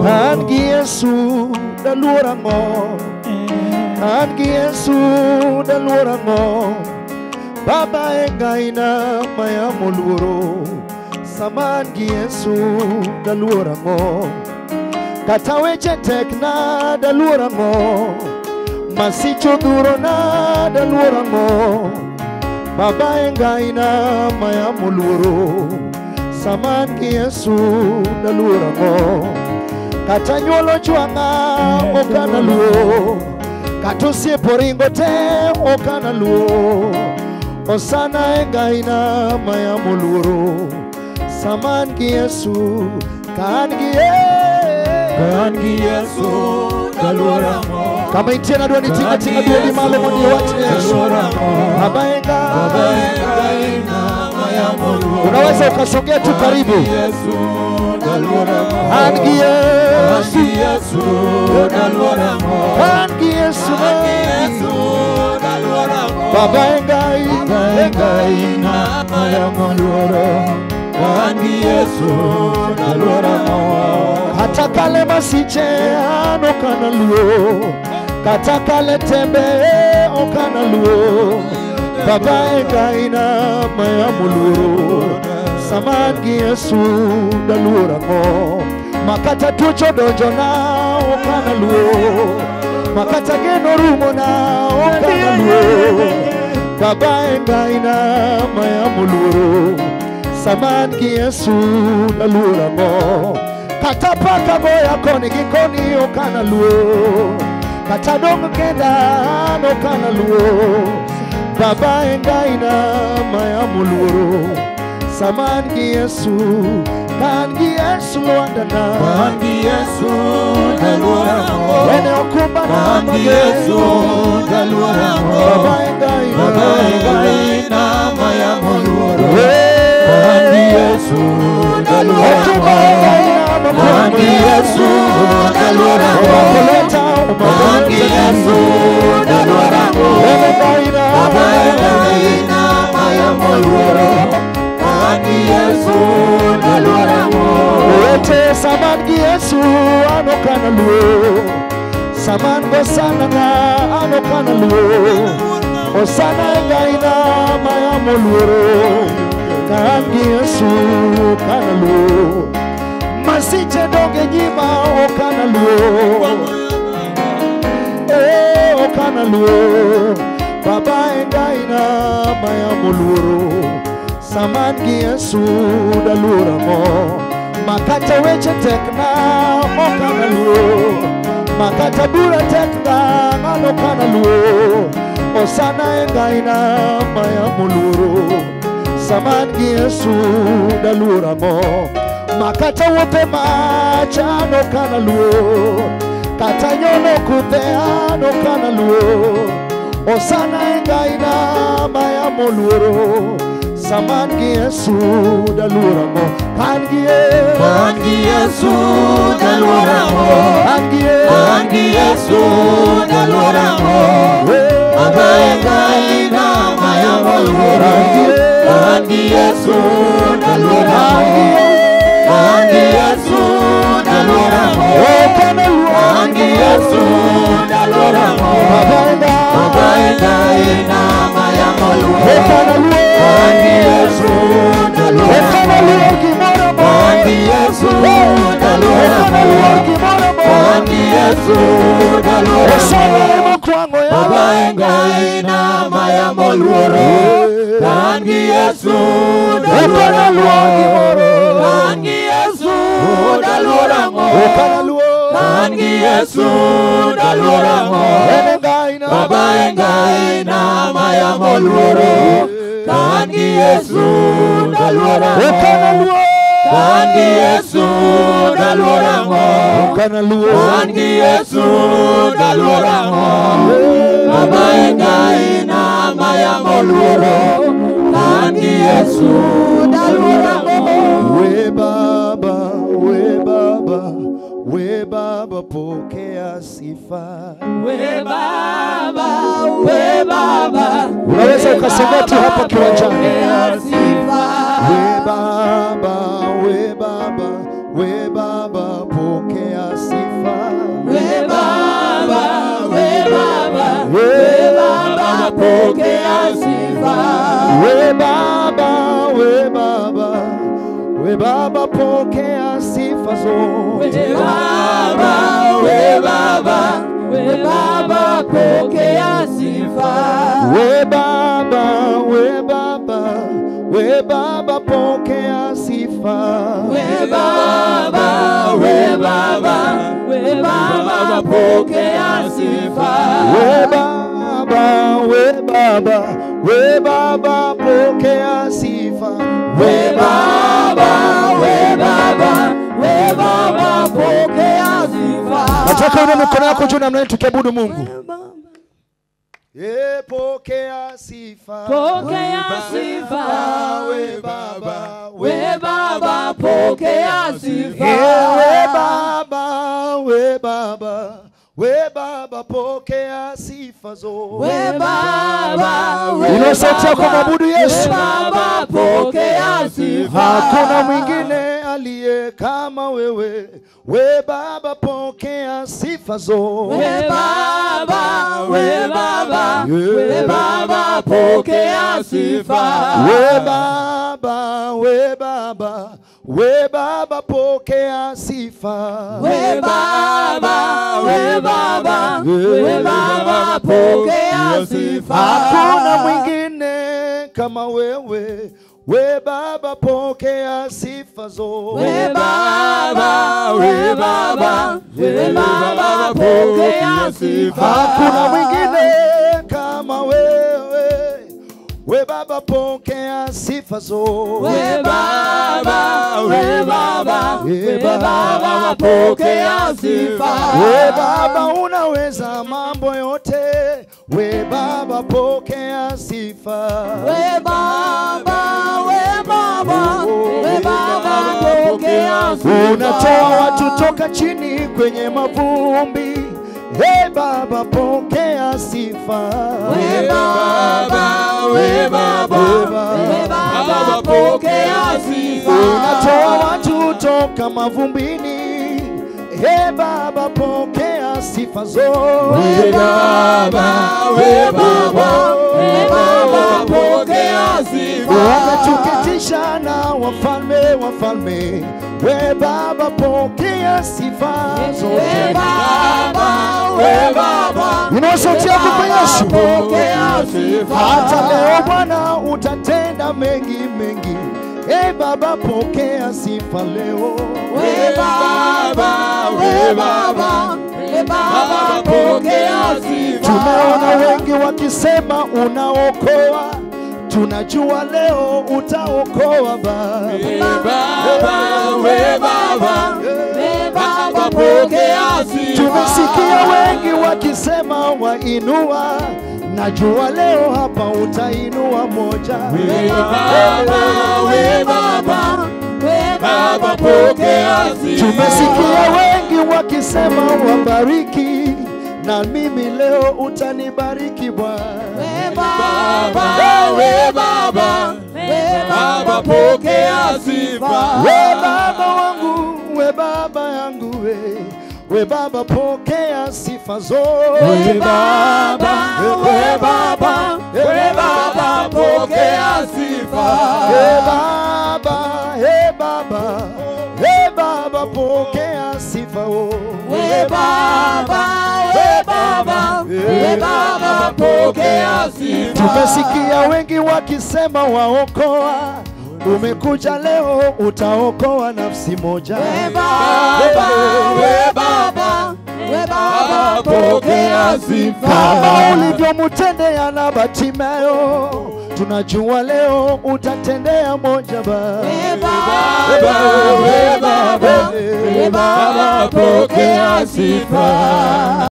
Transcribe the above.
Kan gi Yesu daluora mo. Kan gi Yesu daluora mo. Baba engaina maya moluoro. Saman gi Yesu daluora mo. Kata weche tekna daluora mo. Masicho duro na daluora mo. Baba engaina maya moluoro. Saman gi Yesu daluora mo. Kata nyuolo chwanga okana luo. Kata osiepo ringo te okana luo. Osana engaina maya moluoro. Saman gi Yesu kan gi Yesu daluora mo. Kama itena dua nitinga tinga dua di malo mo ni watu Yesu. Baba engaina maya moluoro. Unaweza ukasogea tu karibu. Angi Yesu daluora mo. Angi Yesu daluora mo. Baba engaina maya moluoro. Angi Yesu daluora mo. Kata kale masiche ano kana luo. Kata kale tembe o kana luo. Baba engaina maya moluoro. Saman gi Yesu daluora mo. Makata tucho dojo na o kana luo. Makata geno rumo na o kana luo. Baba engaina maya moluoro. Saman gi Yesu daluora mo. Kata paka boya koni gikoni o kana luo. Kata dongo kenda no kana luo. Baba engaina maya moluoro. Saman gi Yesu kan gi Yesu luandana. Kan gi Yesu daluora mo. Ene okumba na gi Yesu daluora mo. Baba engaina maya moluoro. Kan gi Yesu daluora mo. Kan gi Yesu daluora mo. Kan gi Yesu daluora mo. Baba engaina maya moluoro. Kan gi Yesu daluora mo. Ete saman gi Yesu ano kana luo. Saman gosana nga ano kana luo. Osana engaina maya moluoro. Kan gi Yesu kana luo. Masiche doge nyima o kana luo. O kana luo. Baba engaina maya moluoro. Saman gi Yesu daluora mo. Makata weche tekna o kana luo. Makata bura tekna ano kana luo. Osana engaina maya moluoro. Saman gi Yesu daluora mo. Makata wope macha no kana luo. Kata nyono kuthe ano kana luo. Osana engaina maya moluoro. Saman gi Yesu daluora mo. Kan gi Yesu daluora mo. Kan gi Yesu daluora mo. Baba engaina maya moluoro. Kan gi Yesu daluora mo. Kan gi Yesu daluora mo. Kan gi Yesu daluora mo. Baba engaina maya moluoro. Kan gi Yesu daluora mo. Kan gi Yesu daluora mo. Kan gi Yesu daluora mo. Baba engaina maya moluoro. Kan gi Yesu daluora mo. Kan gi Yesu daluora mo. Kan gi Yesu daluora mo. Baba engaina maya moluoro. Kan gi Yesu daluora mo. Kan gi Yesu daluora mo. Kan gi Yesu daluora mo. Baba engaina maya moluoro. Kan gi Yesu daluora mo. We Baba, we Baba, we Baba pokea sifa. We Baba, we Baba. Unaweza ukasema tu hapa kiwanjani. Sifa. We Baba, we Baba, we Baba pokea sifa. We Baba, we Baba, we Baba pokea sifa. We Baba, we Baba, we Baba pokea sifa zote. We Baba, we Baba, we Baba pokea sifa. We Baba, we Baba, we Baba pokea sifa. We Baba, we Baba, we Baba pokea sifa. We Baba, we Baba, we Baba pokea sifa. We Baba, we Baba, we Baba pokea sifa. Nataka uone mikono yako juu namna hii tukiabudu Mungu. Pokea sifa. Pokea sifa. We Baba, we Baba pokea sifa. We Baba, we Baba, we Baba pokea sifa zote. We Baba, we Baba, sauti yako maabudu Yesu. We Baba pokea sifa. Hakuna mwingine aliye kama wewe. We Baba pokea sifa zote. We Baba, we Baba, we Baba pokea sifa. We Baba, we Baba, we Baba pokea sifa. We Baba, we Baba, we Baba pokea sifa. Hakuna mwingine kama wewe. We Baba pokea sifa zote. We Baba, we Baba, we Baba pokea sifa. Hakuna mwingine kama wewe. We Baba pokea sifa zote. We Baba, we Baba, we Baba pokea sifa. We Baba unaweza mambo yote. We Baba pokea sifa. We Baba, we Baba, we Baba pokea sifa. Unatoa watu toka chini kwenye mavumbi. We Baba pokea sifa. We Baba, we Baba, we Baba pokea sifa. Unatoa watu toka mavumbini. He Baba pokea sifa zote. We Baba, we Baba, we Baba pokea sifa. Umetuketisha na wafalme wafalme. We Baba pokea sifa zote. We Baba, we Baba, Inua sauti yako kwa Yesu. pokea sifa. Hata leo Bwana utatenda mengi mengi. Hey Baba pokea sifa leo. We Baba, we Baba, we Baba pokea sifa. Tumeona wengi wakisema unaokoa. Tunajua leo utaokoa Baba. We Baba, we Baba, we Baba pokea sifa. Tumesikia wengi wakisema wainua. Najua leo hapa utainua moja. We Baba, we Baba, we Baba pokea sifa. Tumesikia wengi wakisema wabariki. Na mimi leo utanibariki Bwana. We Baba, we Baba, we Baba pokea sifa. We Baba wangu, we Baba yangu we. We Baba pokea sifa zote. We Baba, we Baba, we Baba pokea sifa. Hey Baba, hey Baba, hey Baba pokea sifa. We Baba, we Baba, we Baba pokea sifa. Tumesikia wengi wakisema waokoa. Umekuja leo utaokoa nafsi moja. We Baba, we Baba, we Baba pokea sifa. Kama ulivyomtendea na Bartimayo, tunajua leo utatendea moja Baba. We Baba, we Baba, we Baba pokea sifa.